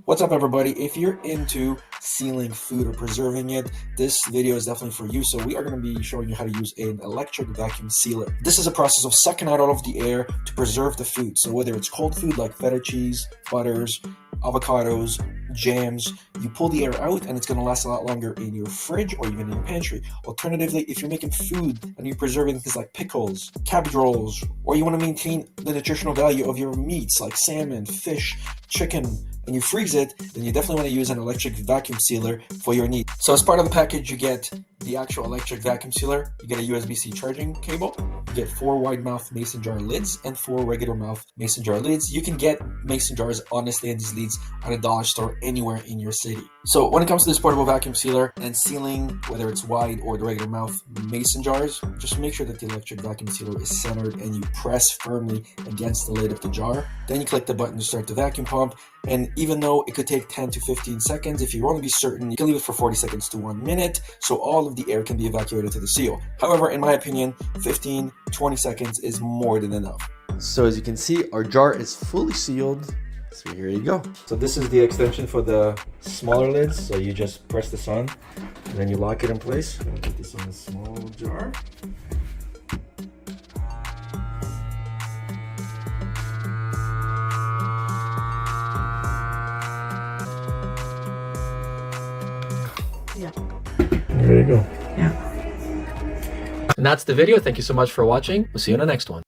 What's up, everybody? If you're into sealing food or preserving it, this video is definitely for you. So we are going to be showing you how to use an electric vacuum sealer. This is a process of sucking out all of the air to preserve the food. So whether it's cold food like feta cheese, butters, avocados, jams, you pull the air out and it's going to last a lot longer in your fridge or even in your pantry. Alternatively, if you're making food and you're preserving things like pickles, cabbage rolls, or you want to maintain the nutritional value of your meats like salmon, fish, chicken, and you freeze it, then you definitely want to use an electric vacuum sealer for your needs. So as part of the package, you get the actual electric vacuum sealer, you get a USB-C charging cable, you get 4 wide mouth mason jar lids and 4 regular mouth mason jar lids. You can get mason jars, honestly, and these lids at a dollar store anywhere in your city. So when it comes to this portable vacuum sealer and sealing, whether it's wide or the regular mouth mason jars, just make sure that the electric vacuum sealer is centered and you press firmly against the lid of the jar. Then you click the button to start the vacuum pump. And even though it could take 10 to 15 seconds, if you want to be certain, you can leave it for 40 seconds to 1 minute, so all of the air can be evacuated to the seal. However, in my opinion, 15, 20 seconds is more than enough. So as you can see, our jar is fully sealed. So here you go. So this is the extension for the smaller lids. So you just press this on and then you lock it in place. I'm gonna put this on the small jar. Yeah. There you go. Yeah. And that's the video. Thank you so much for watching. We'll see you in the next one.